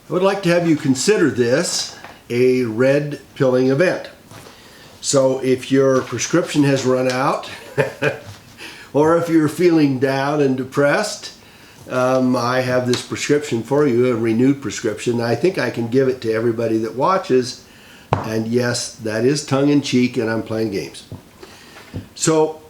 I would like to have you consider this a red pilling event. So if your prescription has run out or if you're feeling down and depressed, I have this prescription for you, a renewed prescription. I think I can give it to everybody that watches. And yes, that is tongue-in-cheek, and I'm playing games. So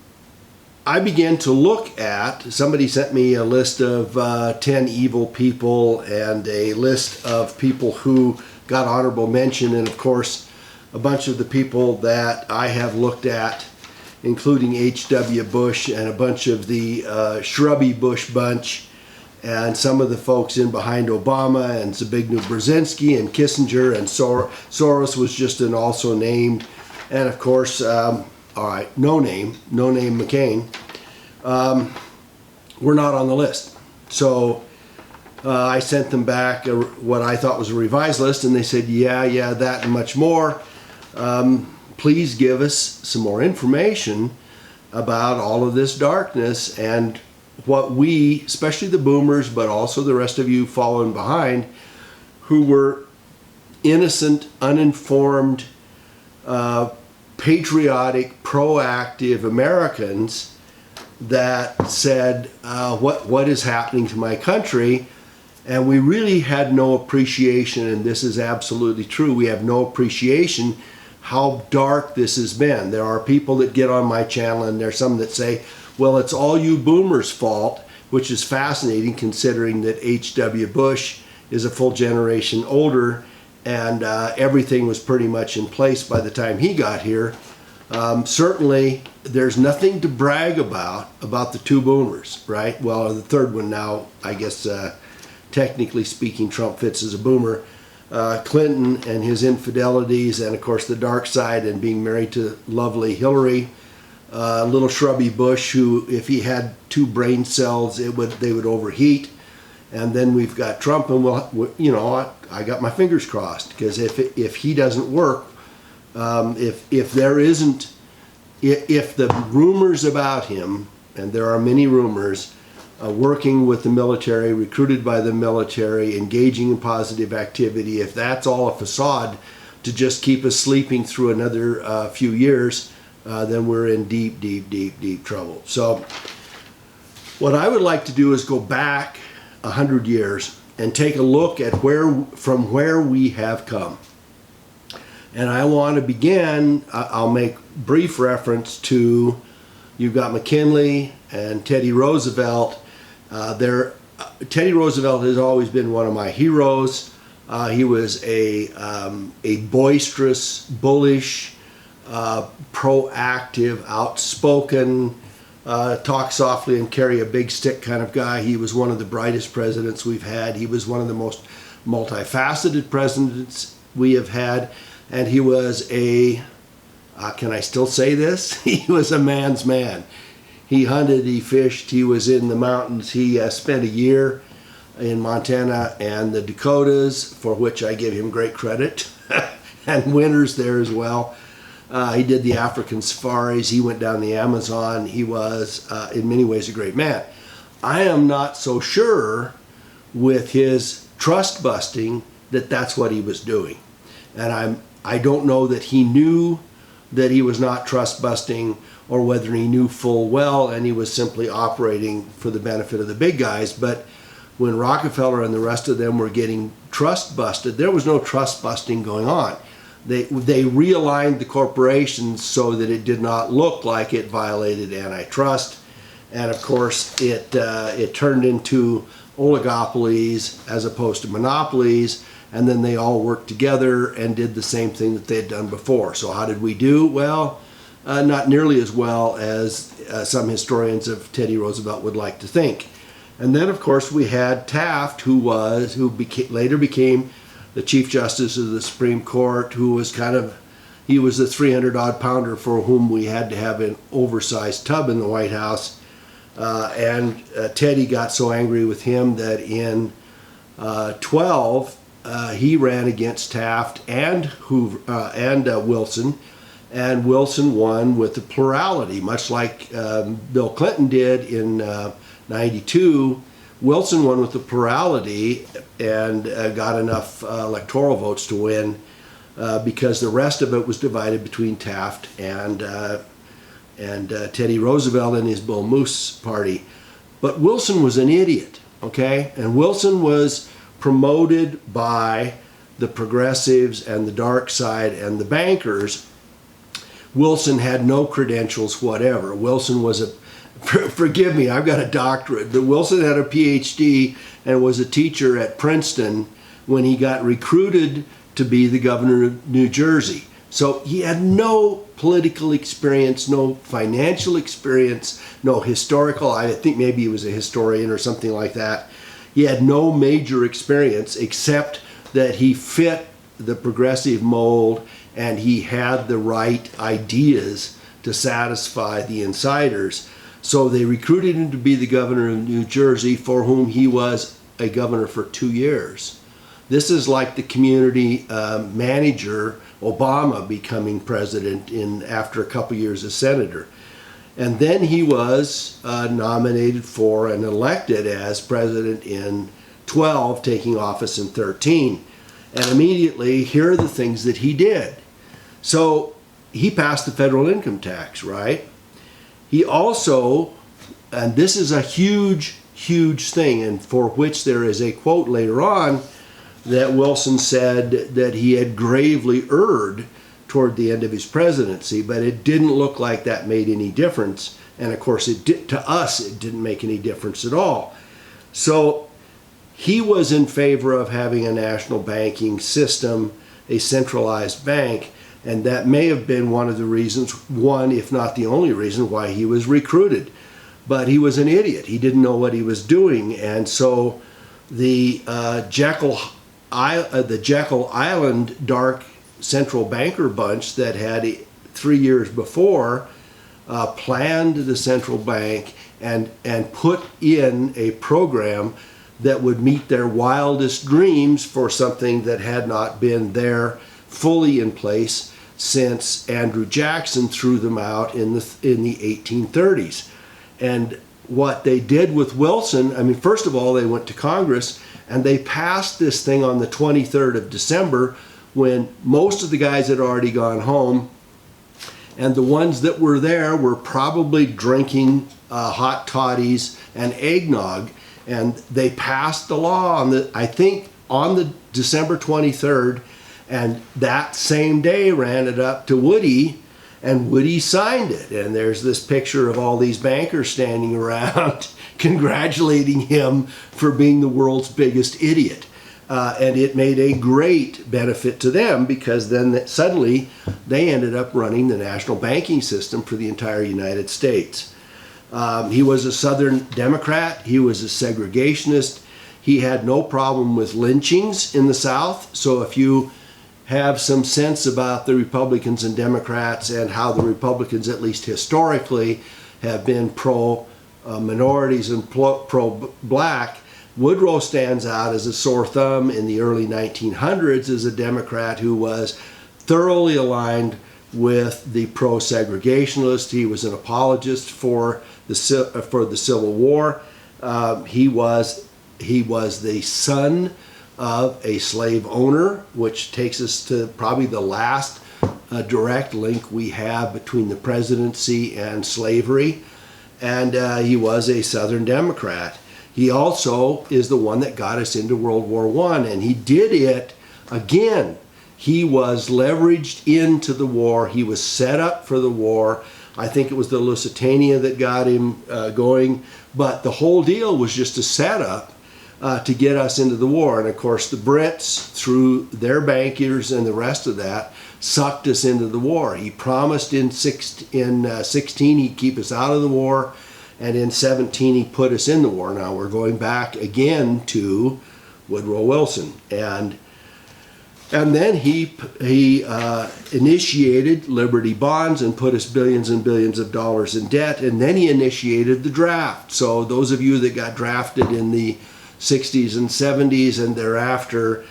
I began to look at, somebody sent me a list of 10 evil people and a list of people who got honorable mention, and of course a bunch of the people that I have looked at, including H.W. Bush and a bunch of the shrubby Bush bunch, and some of the folks in behind Obama, and Zbigniew Brzezinski and Kissinger, and Soros was just an also named, and of course, all right, no name McCain, were not on the list. So I sent them back what I thought was a revised list, and they said, yeah, that and much more. Please give us some more information about all of this darkness and what we, especially the boomers, but also the rest of you following behind, who were innocent, uninformed, patriotic, proactive Americans that said, what is happening to my country? And we really had no appreciation, and this is absolutely true, we have no appreciation how dark this has been. There are people that get on my channel, and there's some that say, well, it's all you boomers' fault, which is fascinating considering that H.W. Bush is a full generation older, and everything was pretty much in place by the time he got here. Certainly, there's nothing to brag about the two boomers, right? Well, the third one now, I guess, technically speaking, Trump fits as a boomer. Clinton and his infidelities, and of course the dark side, and being married to lovely Hillary. Little shrubby Bush, who, if he had two brain cells, they would overheat. And then we've got Trump, and I got my fingers crossed, because if he doesn't work, if the rumors about him, and there are many rumors, working with the military, recruited by the military, engaging in positive activity, if that's all a facade to just keep us sleeping through another few years, then we're in deep trouble. So what I would like to do is go back 100 years and take a look at from where we have come. And I want to begin, I'll make brief reference to, you've got McKinley and Teddy Roosevelt. Teddy Roosevelt has always been one of my heroes. He was a boisterous, bullish, proactive, outspoken, talk softly and carry a big stick kind of guy. He was one of the brightest presidents we've had. He was one of the most multifaceted presidents we have had. And he was can I still say this? He was a man's man. He hunted, he fished, he was in the mountains. He spent a year in Montana and the Dakotas, for which I give him great credit, and winters there as well. He did the African safaris, he went down the Amazon. He was, in many ways, a great man. I am not so sure with his trust busting that that's what he was doing. And I don't know that he knew that he was not trust busting, or whether he knew full well and he was simply operating for the benefit of the big guys. But when Rockefeller and the rest of them were getting trust busted, there was no trust busting going on. They realigned the corporations so that it did not look like it violated antitrust, and of course it turned into oligopolies as opposed to monopolies, and then they all worked together and did the same thing that they had done before. So how did we do? Well, not nearly as well as some historians of Teddy Roosevelt would like to think. And then, of course, we had Taft, who later became the Chief Justice of the Supreme Court, who was he was the 300-odd pounder for whom we had to have an oversized tub in the White House. And Teddy got so angry with him that in 12, he ran against Taft and Wilson. And Wilson won with the plurality, much like Bill Clinton did in 92 Wilson won with the plurality and got enough electoral votes to win because the rest of it was divided between Taft and Teddy Roosevelt and his Bull Moose party. But Wilson was an idiot, okay? And Wilson was promoted by the progressives and the dark side and the bankers. Wilson had no credentials whatever. Wilson was a, forgive me, I've got a doctorate, but Wilson had a PhD and was a teacher at Princeton when he got recruited to be the governor of New Jersey. So he had no political experience, no financial experience, no historical, I think maybe he was a historian or something like that. He had no major experience except that he fit the progressive mold and he had the right ideas to satisfy the insiders. So they recruited him to be the governor of New Jersey, for whom he was a governor for 2 years. This is like the community manager, Obama becoming president after a couple years as senator. And then he was nominated for and elected as president in 12, taking office in 13. And immediately, here are the things that he did. So he passed the federal income tax, right? He also, and this is a huge, huge thing, and for which there is a quote later on that Wilson said that he had gravely erred toward the end of his presidency, but it didn't look like that made any difference. And of course, to us, it didn't make any difference at all. So he was in favor of having a national banking system, a centralized bank, and that may have been one of the reasons, one, if not the only reason, why he was recruited. But he was an idiot. He didn't know what he was doing. And so the Jekyll Island dark central banker bunch that had 3 years before planned the central bank and put in a program that would meet their wildest dreams for something that had not been there fully in place since Andrew Jackson threw them out in the 1830s. And what they did with Wilson, I mean, first of all, they went to Congress and they passed this thing on the 23rd of December when most of the guys had already gone home, and the ones that were there were probably drinking hot toddies and eggnog. And they passed the law on the December 23rd, and that same day ran it up to Woody, and Woody signed it. And there's this picture of all these bankers standing around congratulating him for being the world's biggest idiot. And it made a great benefit to them because then suddenly they ended up running the national banking system for the entire United States. He was a Southern Democrat. He was a segregationist. He had no problem with lynchings in the South. So if you have some sense about the Republicans and Democrats and how the Republicans, at least historically, have been pro-minorities and pro-black, Woodrow stands out as a sore thumb in the early 1900s as a Democrat who was thoroughly aligned with the pro-segregationalist. He was an apologist for the Civil War. He was the son of a slave owner, which takes us to probably the last direct link we have between the presidency and slavery. And he was a Southern Democrat. He also is the one that got us into World War I, and he did it again. He was leveraged into the war. He was set up for the war. I think it was the Lusitania that got him going, but the whole deal was just a setup to get us into the war. And of course, the Brits, through their bankers and the rest of that, sucked us into the war. He promised in 16 he'd keep us out of the war, and in 17 he put us in the war. Now we're going back again to Woodrow Wilson, and then he initiated Liberty Bonds and put us billions and billions of dollars in debt, and then he initiated the draft. So those of you that got drafted in the 60s and 70s and thereafter,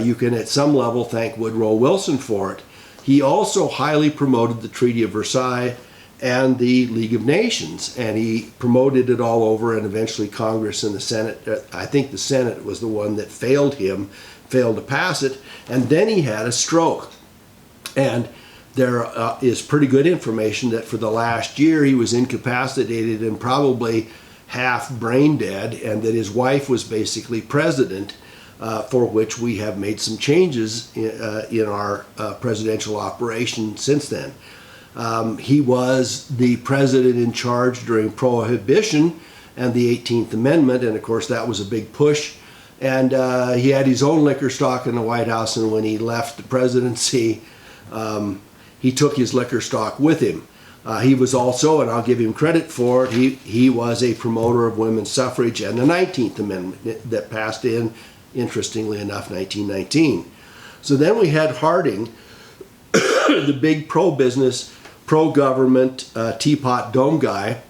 you can at some level thank Woodrow Wilson for it. He also highly promoted the Treaty of Versailles and the League of Nations, and he promoted it all over, and eventually Congress and the Senate, I think the Senate was the one that failed to pass it, and then he had a stroke. And there is pretty good information that for the last year he was incapacitated and probably half brain dead, and that his wife was basically president, for which we have made some changes in our presidential operation since then. He was the president in charge during Prohibition and the 18th Amendment, and of course that was a big push. And he had his own liquor stock in the White House, and when he left the presidency, he took his liquor stock with him. He was also, and I'll give him credit for it, he was a promoter of women's suffrage and the 19th Amendment that passed in, interestingly enough, 1919. So then we had Harding, the big pro-business, pro-government teapot dome guy,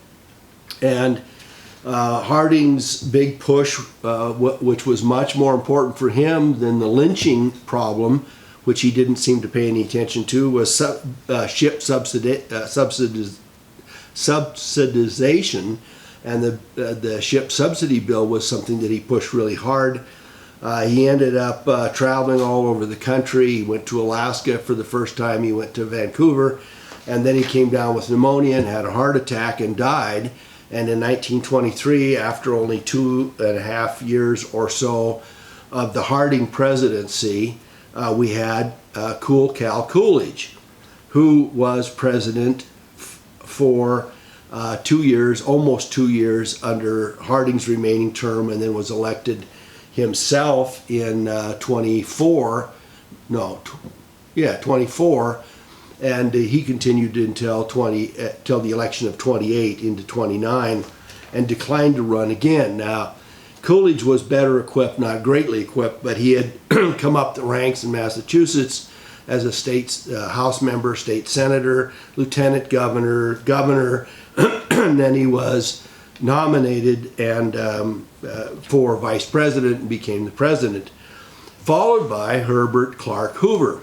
and Harding's big push, which was much more important for him than the lynching problem, which he didn't seem to pay any attention to, was ship subsidization, and the ship subsidy bill was something that he pushed really hard. He ended up traveling all over the country. He went to Alaska for the first time. He went to Vancouver, and then he came down with pneumonia and had a heart attack and died. And in 1923, after only 2.5 years or so of the Harding presidency, we had Cool Cal Coolidge, who was president for 2 years, almost 2 years under Harding's remaining term, and then was elected himself in 24, and he continued until the election of 28 into 29, and declined to run again. Now, Coolidge was better equipped, not greatly equipped, but he had come up the ranks in Massachusetts as a state House member, state senator, lieutenant governor, and then he was nominated and for vice president and became the president, followed by Herbert Clark Hoover,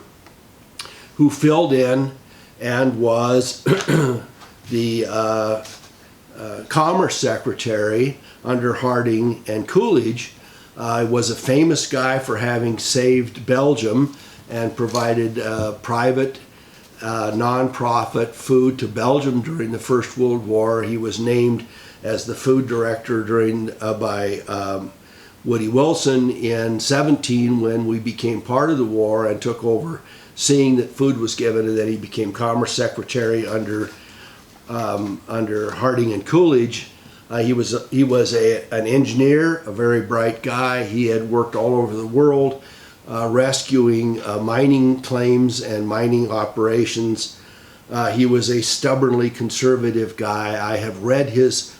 who filled in and was the Commerce Secretary under Harding and Coolidge. Was a famous guy for having saved Belgium and provided private non-profit food to Belgium during the First World War. He was named as the food director by Woody Wilson in 17 when we became part of the war and took over seeing that food was given, and then he became Commerce Secretary under Harding and Coolidge. He was an engineer, a very bright guy. He had worked all over the world rescuing mining claims and mining operations. He was a stubbornly conservative guy. I have read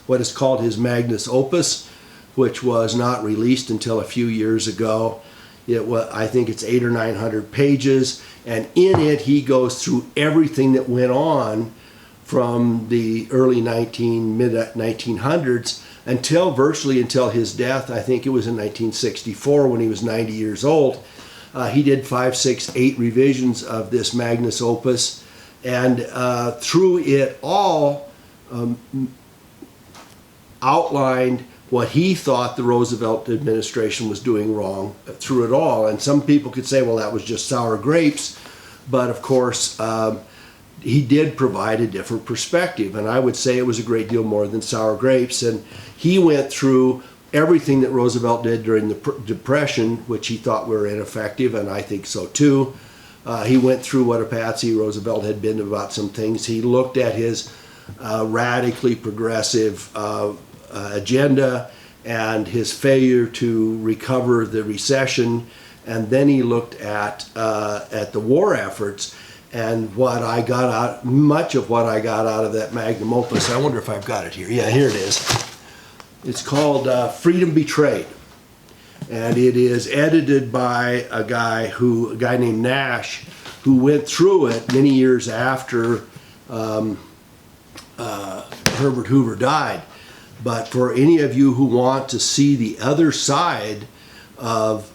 what is called his magnus opus, which was not released until a few years ago. I think it's 800 or 900 pages, and in it he goes through everything that went on from the early mid 1900s virtually until his death. I think it was in 1964 when he was 90 years old. He did 5, 6, 8 revisions of this magnus opus, and through it all outlined what he thought the Roosevelt administration was doing wrong through it all. And some people could say, well, that was just sour grapes, but of course he did provide a different perspective, and I would say it was a great deal more than sour grapes. And he went through everything that Roosevelt did during the Depression, which he thought were ineffective, and I think so too. He went through what a patsy Roosevelt had been about some things. He looked at his radically progressive agenda and his failure to recover the recession, and then he looked at the war efforts. And much of what I got out of that magnum opus, I wonder if I've got it here. Yeah, here it is. It's called Freedom Betrayed. And it is edited by a guy named Nash, who went through it many years after Herbert Hoover died. But for any of you who want to see the other side of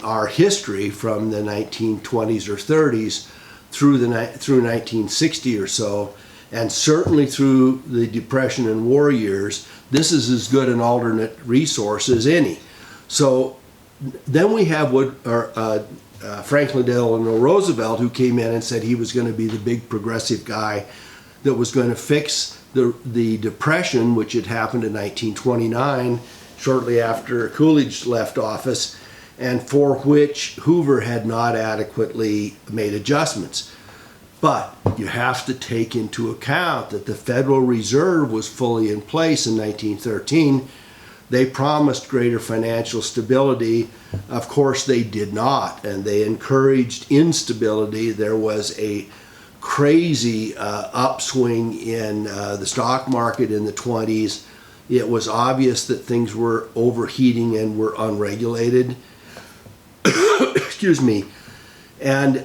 our history from the 1920s or 30s through 1960 or so, And certainly through the Depression and war years, this is as good an alternate resource as any. So then we have Franklin Delano Roosevelt, who came in and said he was going to be the big progressive guy that was going to fix the Depression, which had happened in 1929, shortly after Coolidge left office, and for which Hoover had not adequately made adjustments. But you have to take into account that the Federal Reserve was fully in place in 1913. They promised greater financial stability. Of course, they did not, and they encouraged instability. There was a crazy upswing in the stock market in the 20s. It was obvious that things were overheating and were unregulated. Excuse me. And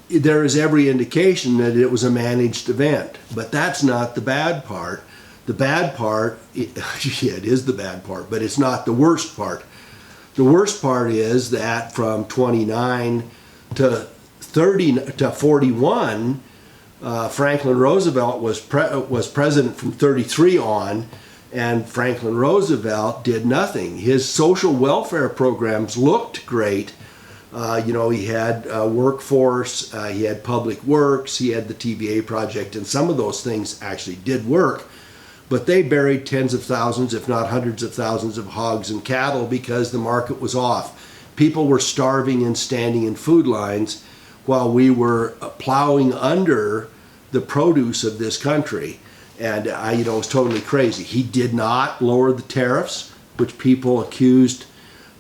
there is every indication that it was a managed event. But that's not the bad part. The bad part, yeah, it is the bad part, but it's not the worst part. The worst part is that from 29 to 41, Franklin Roosevelt was president from 33 on, and Franklin Roosevelt did nothing. His social welfare programs looked great. He had workforce, he had public works, he had the TVA project, and some of those things actually did work. But they buried tens of thousands, if not hundreds of thousands of hogs and cattle because the market was off. People were starving and standing in food lines while we were plowing under the produce of this country. And it was totally crazy. He did not lower the tariffs, which people accused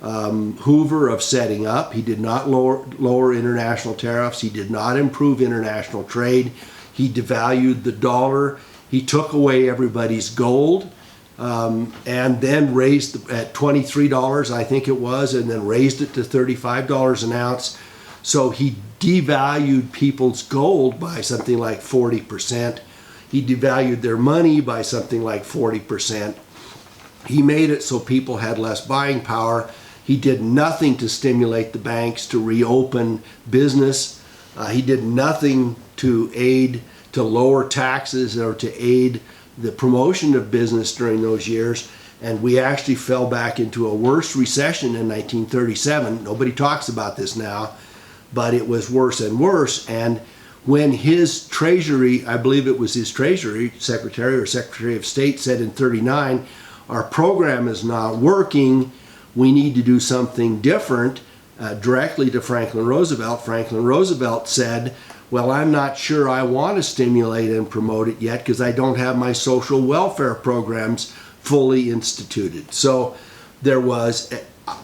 Hoover of setting up. He did not lower international tariffs. He did not improve international trade. He devalued the dollar. He took away everybody's gold, and then raised at $23, I think it was, and then raised it to $35 an ounce. So he devalued people's gold by something like 40%. He devalued their money by something like 40%. He made it so people had less buying power. He did nothing to stimulate the banks to reopen business. He did nothing to aid, to lower taxes or to aid the promotion of business during those years. And we actually fell back into a worse recession in 1937. Nobody talks about this now, but it was worse and worse. And when his Treasury, I believe it was his Treasury Secretary or Secretary of State, said in 39, our program is not working, we need to do something different, directly to Franklin Roosevelt said, well, I'm not sure I want to stimulate and promote it yet because I don't have my social welfare programs fully instituted. So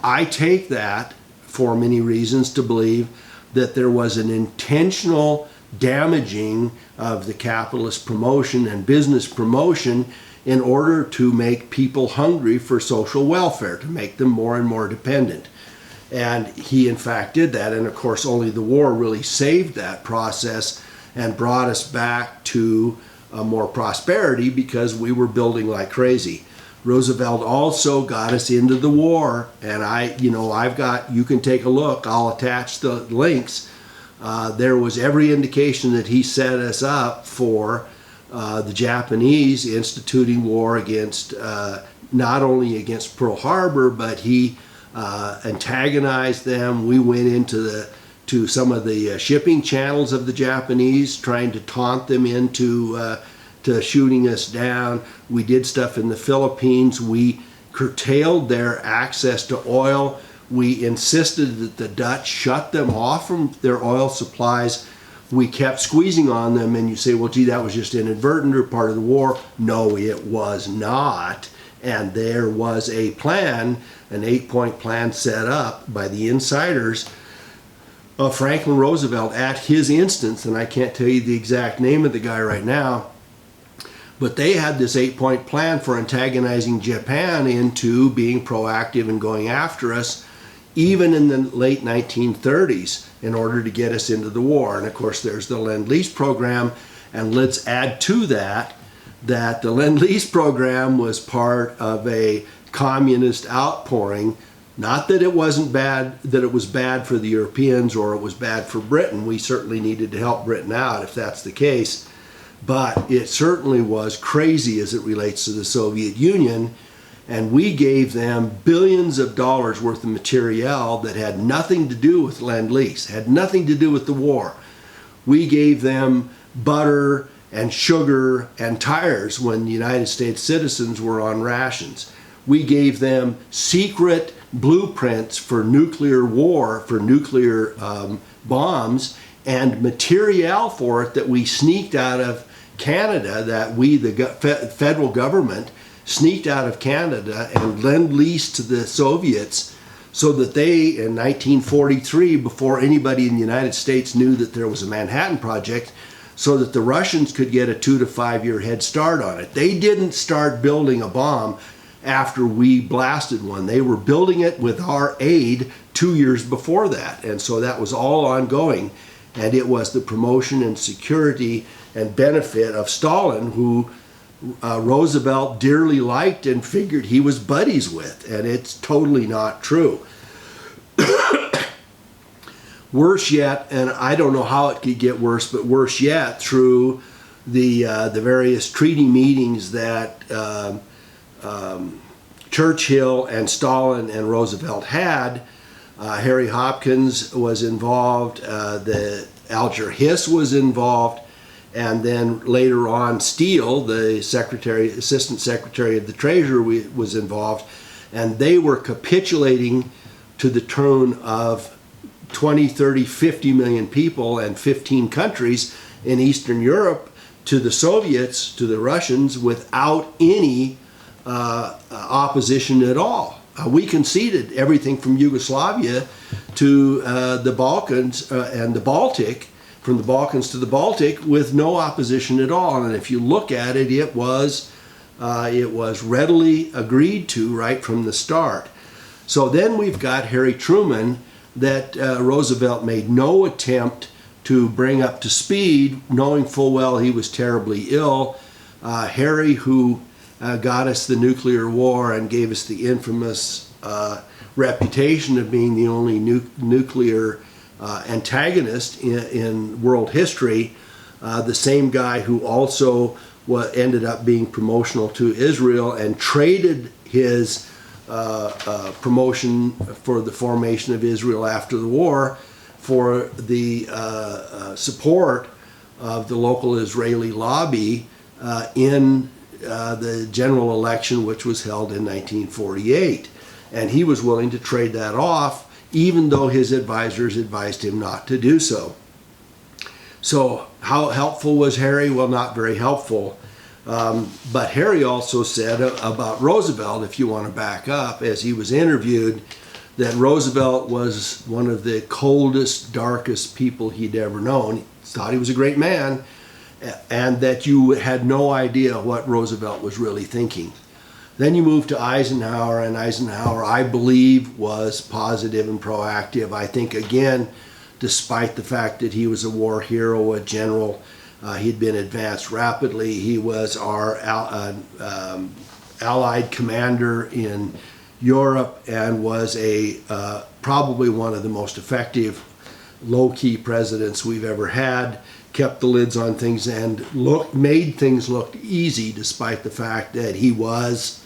I take that for many reasons to believe that there was an intentional damaging of the capitalist promotion and business promotion in order to make people hungry for social welfare, to make them more and more dependent. And he in fact did that, and of course only the war really saved that process and brought us back to more prosperity because we were building like crazy. Roosevelt also got us into the war, and you can take a look, I'll attach the links. There was every indication that he set us up for the Japanese instituting war against, not only against Pearl Harbor, but he antagonized them. We went into some of the shipping channels of the Japanese, trying to taunt them into to shooting us down. We did stuff in the Philippines. We curtailed their access to oil. We insisted that the Dutch shut them off from their oil supplies. We kept squeezing on them, and you say, well, gee, that was just inadvertent or part of the war. No, it was not. And there was a plan, an 8-point plan set up by the insiders of Franklin Roosevelt at his instance, and I can't tell you the exact name of the guy right now, but they had this 8-point plan for antagonizing Japan into being proactive and going after us, even in the late 1930s, in order to get us into the war. And of course, there's the Lend-Lease program, and let's add to that the Lend-Lease program was part of a communist outpouring. Not that it wasn't bad, that it was bad for the Europeans or it was bad for Britain. We certainly needed to help Britain out if that's the case. but it certainly was crazy as it relates to the Soviet Union. And we gave them billions of dollars worth of materiel that had nothing to do with Lend-Lease, had nothing to do with the war. We gave them butter and sugar and tires when the United States citizens were on rations. We gave them secret blueprints for nuclear war, for nuclear bombs, and material for it that we sneaked out of Canada, that we, the federal government, sneaked out of Canada and lend-leased to the Soviets so that they, in 1943, before anybody in the United States knew that there was a Manhattan Project, so that the Russians could get a 2 to 5 year head start on it. They didn't start building a bomb after we blasted one. They were building it with our aid 2 years before that. And so that was all ongoing. And it was the promotion and security and benefit of Stalin, who Roosevelt dearly liked and figured he was buddies with. And it's totally not true. Worse yet, and I don't know how it could get worse, but worse yet, through the various treaty meetings that Churchill and Stalin and Roosevelt had. Harry Hopkins was involved, the Alger Hiss was involved, and then later on Steele, the Assistant Secretary of the Treasury, was involved, and they were capitulating to the tune of 20, 30, 50 million people and 15 countries in Eastern Europe to the Soviets, to the Russians, without any opposition at all. We conceded everything from Yugoslavia to the Balkans and the Baltic, from the Balkans to the Baltic, with no opposition at all. And if you look at it, it was readily agreed to right from the start. So then we've got Harry Truman, that Roosevelt made no attempt to bring up to speed, knowing full well he was terribly ill. Harry, who got us the nuclear war and gave us the infamous reputation of being the only nuclear antagonist in world history, the same guy who also ended up being promotional to Israel and traded his promotion for the formation of Israel after the war for the support of the local Israeli lobby in the general election, which was held in 1948. And he was willing to trade that off, even though his advisors advised him not to do so. So how helpful was Harry? Well, not very helpful. But Harry also said about Roosevelt, if you want to back up, as he was interviewed, that Roosevelt was one of the coldest, darkest people he'd ever known. He thought he was a great man, and that you had no idea what Roosevelt was really thinking. Then you move to Eisenhower, and Eisenhower, I believe, was positive and proactive. I think, again, despite the fact that he was a war hero, a general, he'd been advanced rapidly. He was our allied commander in Europe and was probably one of the most effective low-key presidents we've ever had. Kept the lids on things and made things look easy, despite the fact that he was,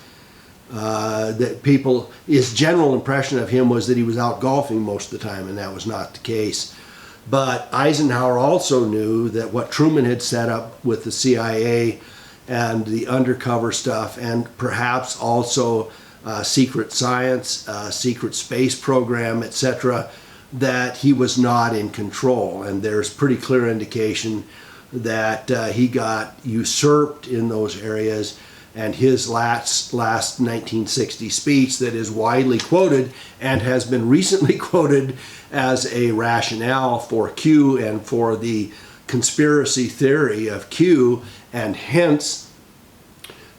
his general impression of him was that he was out golfing most of the time, and that was not the case. But Eisenhower also knew that what Truman had set up with the CIA and the undercover stuff, and perhaps also secret science, secret space program, etc., that he was not in control. And there's pretty clear indication that he got usurped in those areas. And his last 1960 speech that is widely quoted and has been recently quoted as a rationale for Q and for the conspiracy theory of Q, and hence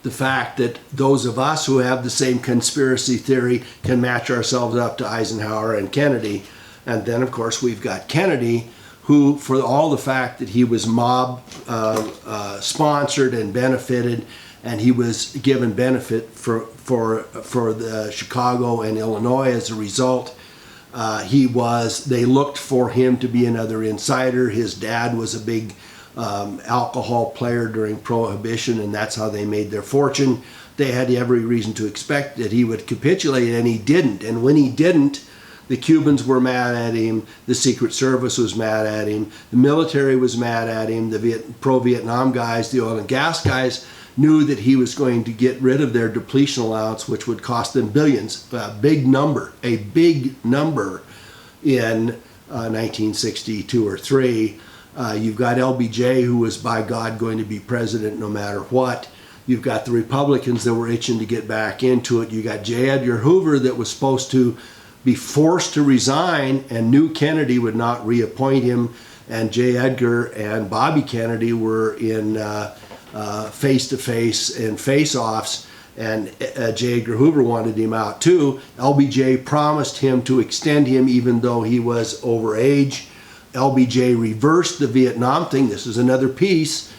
the fact that those of us who have the same conspiracy theory can match ourselves up to Eisenhower and Kennedy. And then, of course, we've got Kennedy, who, for all the fact that he was mob sponsored and benefited, and he was given benefit for the Chicago and Illinois as a result. They looked for him to be another insider. His dad was a big alcohol player during Prohibition, and that's how they made their fortune. They had every reason to expect that he would capitulate, and he didn't. And when he didn't, the Cubans were mad at him, the Secret Service was mad at him, the military was mad at him, the pro-Vietnam guys, the oil and gas guys knew that he was going to get rid of their depletion allowance, which would cost them billions, a big number in 1962 or 3. You've got LBJ, who was by God going to be president no matter what. You've got the Republicans that were itching to get back into it. You got J. Edgar Hoover that was supposed to be forced to resign and knew Kennedy would not reappoint him. And J. Edgar and Bobby Kennedy were in face-to-face and face-offs. And J. Edgar Hoover wanted him out too. LBJ promised him to extend him even though he was over age. LBJ reversed the Vietnam thing. This is another piece.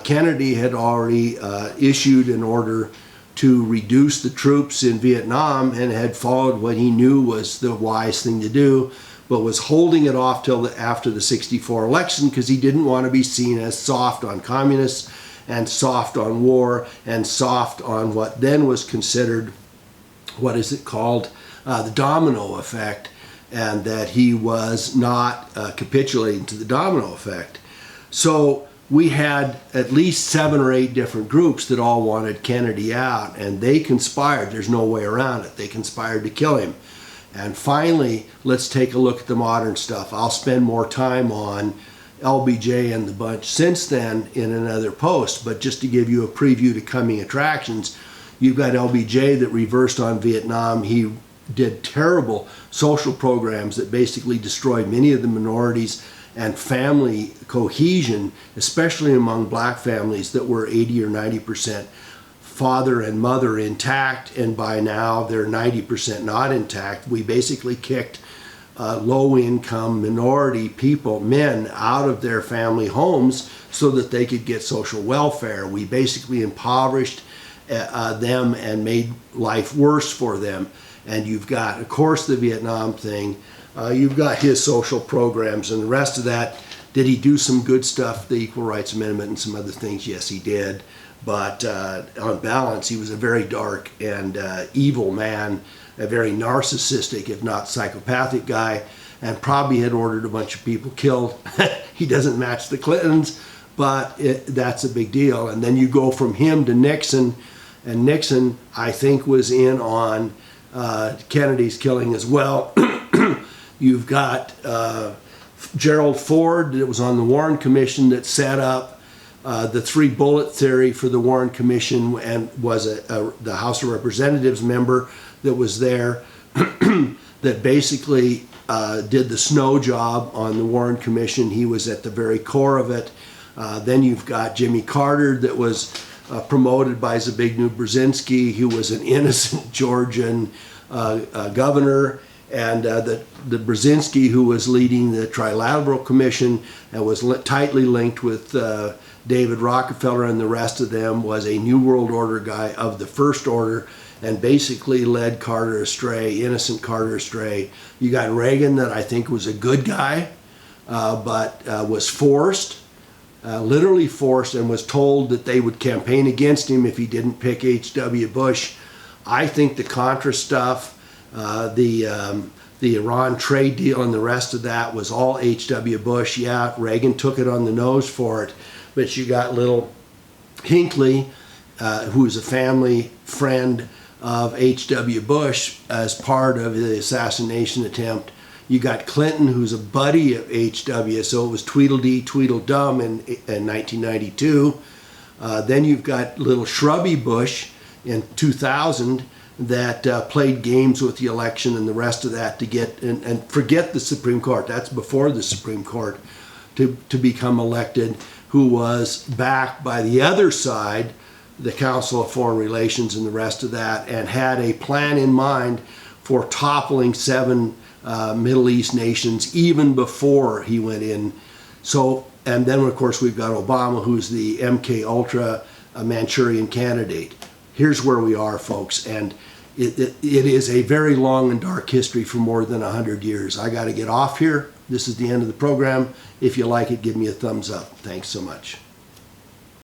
Kennedy had already issued an order to reduce the troops in Vietnam and had followed what he knew was the wise thing to do, but was holding it off till after the '64 election because he didn't want to be seen as soft on communists and soft on war and soft on what then was considered, what is it called, the domino effect, and that he was not capitulating to the domino effect. So we had at least 7 or 8 different groups that all wanted Kennedy out, and they conspired. There's no way around it. They conspired to kill him. And finally, let's take a look at the modern stuff. I'll spend more time on LBJ and the bunch since then in another post, but just to give you a preview to coming attractions, you've got LBJ that reversed on Vietnam. He did terrible social programs that basically destroyed many of the minorities and family cohesion, especially among black families that were 80 or 90% father and mother intact, and by now they're 90% not intact. We basically kicked low-income minority people, men, out of their family homes so that they could get social welfare. We basically impoverished them and made life worse for them. And you've got, of course, the Vietnam thing. You've got his social programs and the rest of that. Did he do some good stuff, the Equal Rights Amendment and some other things? Yes, he did. But on balance, he was a very dark and evil man, a very narcissistic, if not psychopathic guy, and probably had ordered a bunch of people killed. He doesn't match the Clintons, but that's a big deal. And then you go from him to Nixon, and Nixon, I think, was in on Kennedy's killing as well. You've got Gerald Ford that was on the Warren Commission that set up the 3-bullet theory for the Warren Commission and was the House of Representatives member that was there that basically did the snow job on the Warren Commission. He was at the very core of it. Then you've got Jimmy Carter that was promoted by Zbigniew Brzezinski, who was an innocent Georgian governor, and the Brzezinski, who was leading the Trilateral Commission and was tightly linked with David Rockefeller and the rest of them, was a New World Order guy of the First Order and basically led Carter astray, innocent Carter astray. You got Reagan that I think was a good guy, but was forced, literally forced, and was told that they would campaign against him if he didn't pick H.W. Bush. I think the Contra stuff, the Iran trade deal and the rest of that was all H.W. Bush. Yeah, Reagan took it on the nose for it, but you got little Hinckley, who's a family friend of H.W. Bush as part of the assassination attempt. You got Clinton, who's a buddy of H.W., so it was Tweedledee, Tweedledum in 1992. Then you've got little shrubby Bush in 2000 that played games with the election and the rest of that to get, and forget the Supreme Court, that's before the Supreme Court, to become elected, who was backed by the other side, the Council of Foreign Relations and the rest of that, and had a plan in mind for toppling 7 Middle East nations even before he went in. So, and then of course we've got Obama, who's the MK Ultra Manchurian candidate. Here's where we are, folks, and it is a very long and dark history for more than 100 years. I got to get off here. This is the end of the program. If you like it, give me a thumbs up. Thanks so much.